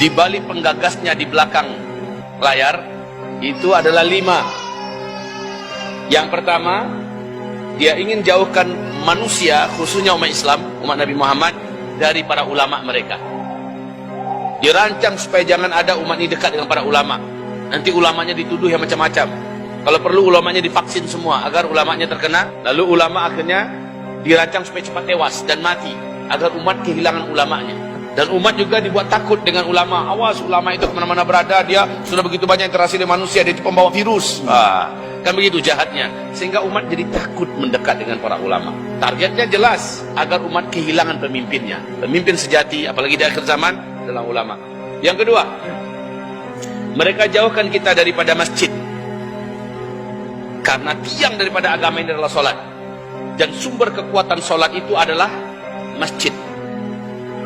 di balik penggagasnya di belakang layar itu adalah 5. Yang pertama, dia ingin jauhkan manusia, khususnya umat Islam, umat Nabi Muhammad, dari para ulama mereka. Dirancang supaya jangan ada umat ini dekat dengan para ulama. Nanti ulamanya dituduh yang macam-macam. Kalau perlu ulamanya divaksin semua agar ulamanya terkena. Lalu ulama akhirnya dirancang supaya cepat tewas dan mati agar umat kehilangan ulamanya. Dan umat juga dibuat takut dengan ulama. Awas, ulama itu kemana-mana berada, dia sudah begitu banyak interaksi dengan manusia, dia itu pembawa virus. Kan begitu jahatnya. Sehingga umat jadi takut mendekat dengan para ulama. Targetnya jelas, agar umat kehilangan pemimpinnya. Pemimpin sejati, apalagi di akhir zaman, adalah ulama. Yang kedua, mereka jauhkan kita daripada masjid. Karena tiang daripada agama ini adalah solat. Dan sumber kekuatan solat itu adalah masjid.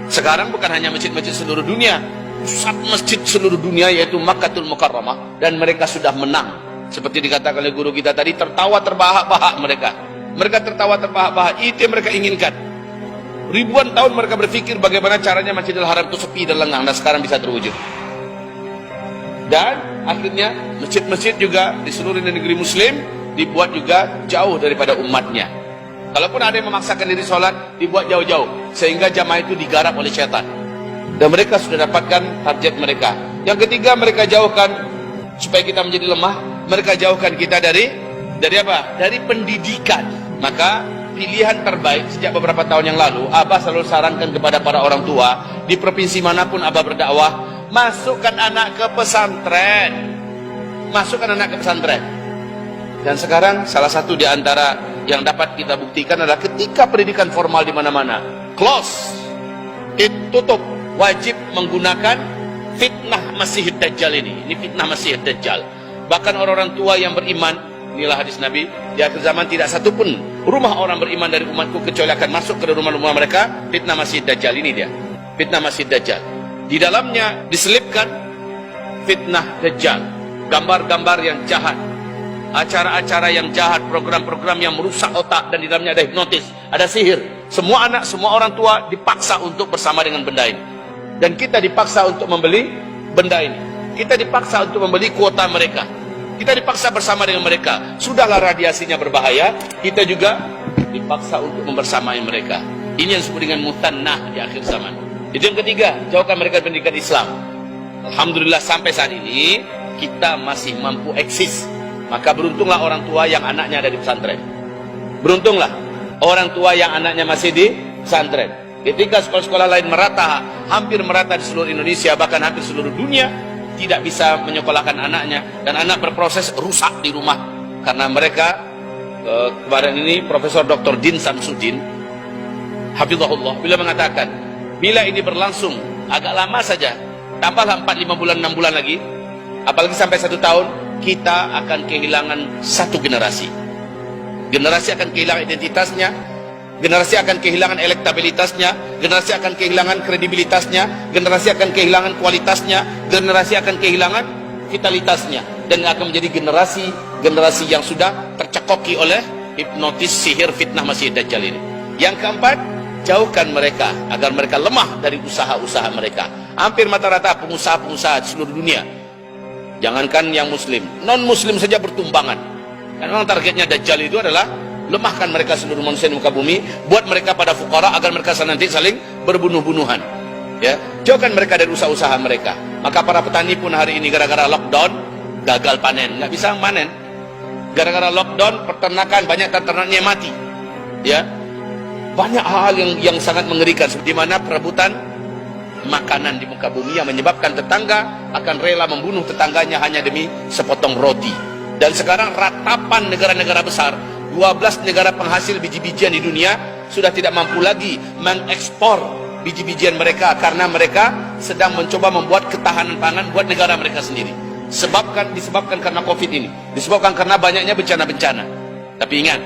Sekarang bukan hanya masjid-masjid seluruh dunia, pusat masjid seluruh dunia yaitu Makkahul Mukarramah, dan mereka sudah menang. Seperti dikatakan oleh guru kita tadi, tertawa terbahak-bahak mereka. Mereka tertawa terbahak-bahak, itu yang mereka inginkan. Ribuan tahun mereka berpikir bagaimana caranya Masjidil Haram itu sepi dan lengang, dan sekarang bisa terwujud. Dan akhirnya masjid-masjid juga di seluruh negeri Muslim dibuat juga jauh daripada umatnya. Kalaupun ada yang memaksakan diri sholat, dibuat jauh-jauh, sehingga jamaah itu digarap oleh syaitan. Dan mereka sudah dapatkan target mereka. Yang ketiga, mereka jauhkan supaya kita menjadi lemah. Mereka jauhkan kita dari apa? Dari pendidikan. Maka pilihan terbaik sejak beberapa tahun yang lalu, Abah selalu sarankan kepada para orang tua di provinsi manapun Abah berdakwah, masukkan anak ke pesantren. Masukkan anak ke pesantren. Dan sekarang salah satu di antara yang dapat kita buktikan adalah ketika pendidikan formal di mana-mana close, ditutup, wajib menggunakan fitnah Masih Dajjal ini. Ini fitnah Masih Dajjal. Bahkan orang-orang tua yang beriman, inilah hadis Nabi, di akhir zaman tidak satu pun rumah orang beriman dari umatku kecuali akan masuk ke rumah-rumah mereka fitnah Masih Dajjal. Ini dia, fitnah Masih Dajjal. Di dalamnya diselipkan fitnah Dajjal, gambar-gambar yang jahat, acara-acara yang jahat, program-program yang merusak otak, dan di dalamnya ada hipnotis, ada sihir. Semua anak, semua orang tua dipaksa untuk bersama dengan benda ini. Dan kita dipaksa untuk membeli benda ini. Kita dipaksa untuk membeli kuota mereka. Kita dipaksa bersama dengan mereka. Sudahlah radiasinya berbahaya, kita juga dipaksa untuk membersamai mereka. Ini yang disebut dengan mutannah di akhir zaman. Itu yang ketiga, jauhkan mereka dari pendidikan Islam. Alhamdulillah sampai saat ini kita masih mampu eksis. Maka beruntunglah orang tua yang anaknya ada di pesantren. Beruntunglah orang tua yang anaknya masih di pesantren. Ketika sekolah-sekolah lain merata, hampir merata di seluruh Indonesia, bahkan hampir seluruh dunia, tidak bisa menyekolahkan anaknya, dan anak berproses rusak di rumah. Karena mereka, kemarin ini Profesor Dr. Din Samsudin, hafizahullah, beliau mengatakan, bila ini berlangsung agak lama saja, tambahlah 4-5 bulan, 6 bulan lagi, apalagi sampai 1 tahun, kita akan kehilangan satu generasi. Generasi akan kehilangan identitasnya, generasi akan kehilangan elektabilitasnya, generasi akan kehilangan kredibilitasnya, generasi akan kehilangan kualitasnya, generasi akan kehilangan vitalitasnya, dan akan menjadi generasi yang sudah tercekoki oleh hipnotis, sihir, fitnah Masih Dajjal ini. Yang keempat, jauhkan mereka agar mereka lemah dari usaha-usaha mereka. Hampir rata-rata pengusaha-pengusaha di seluruh dunia, jangankan yang muslim, non-muslim saja bertumbangan. Karena memang targetnya Dajjal itu adalah lemahkan mereka seluruh manusia di muka bumi, buat mereka pada fukara agar mereka nanti saling berbunuh-bunuhan. Ya, jauhkan mereka dari usaha-usaha mereka. Maka para petani pun hari ini gara-gara lockdown gagal panen, nggak bisa panen. Gara-gara lockdown peternakan banyak ternaknya mati. Ya, banyak hal yang sangat mengerikan, seperti mana perebutan makanan di muka bumi yang menyebabkan tetangga akan rela membunuh tetangganya hanya demi sepotong roti. Dan sekarang ratapan negara-negara besar, 12 negara penghasil biji-bijian di dunia sudah tidak mampu lagi mengekspor biji-bijian mereka karena mereka sedang mencoba membuat ketahanan pangan buat negara mereka sendiri. Disebabkan karena Covid ini, disebabkan karena banyaknya bencana-bencana. Tapi ingat,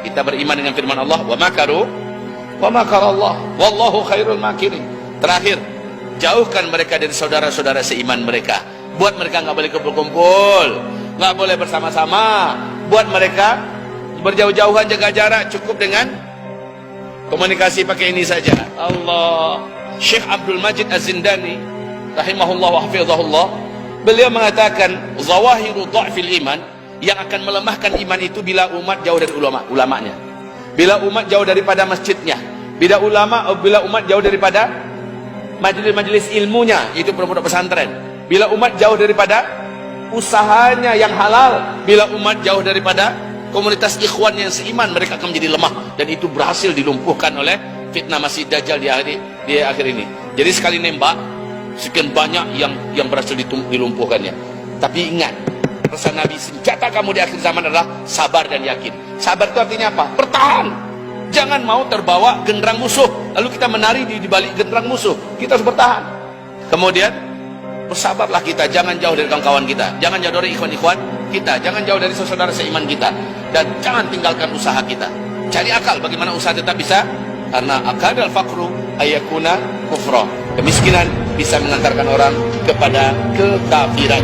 kita beriman dengan firman Allah, wa makaru wa makarallah wallahu khairul makirin. Terakhir, jauhkan mereka dari saudara-saudara seiman mereka. Buat mereka nggak boleh kumpul-kumpul, nggak boleh bersama-sama. Buat mereka berjauh-jauhan, jaga jarak, cukup dengan komunikasi pakai ini saja. Allah. Syekh Abdul Majid Az-Zindani rahimahullah wa hafizahullah, beliau mengatakan zawahiru dha'fil iman, yang akan melemahkan iman itu bila umat jauh dari ulamanya, bila umat jauh daripada masjidnya, bila umat jauh daripada majelis-majelis ilmunya, itu pondok pesantren, bila umat jauh daripada usahanya yang halal, bila umat jauh daripada komunitas ikhwannya yang seiman, mereka akan menjadi lemah, dan itu berhasil dilumpuhkan oleh fitnah Masih Dajjal di akhir ini. Jadi sekali nembak sekian banyak yang berhasil dilumpuhkannya. Tapi ingat, pesan Nabi, senjata kamu di akhir zaman adalah sabar dan yakin. Sabar itu artinya apa? Bertahan. Jangan mau terbawa genderang musuh lalu kita menari di balik genderang musuh. Kita harus bertahan. Kemudian bersabarlah kita, jangan jauh dari kawan-kawan kita, jangan jauh dari ikhwan-ikhwan kita, jangan jauh dari saudara seiman kita, dan jangan tinggalkan usaha kita. Cari akal bagaimana usaha tetap bisa, karena akadal fakru ayakuna kufra. Kemiskinan bisa mengantarkan orang kepada kekafiran.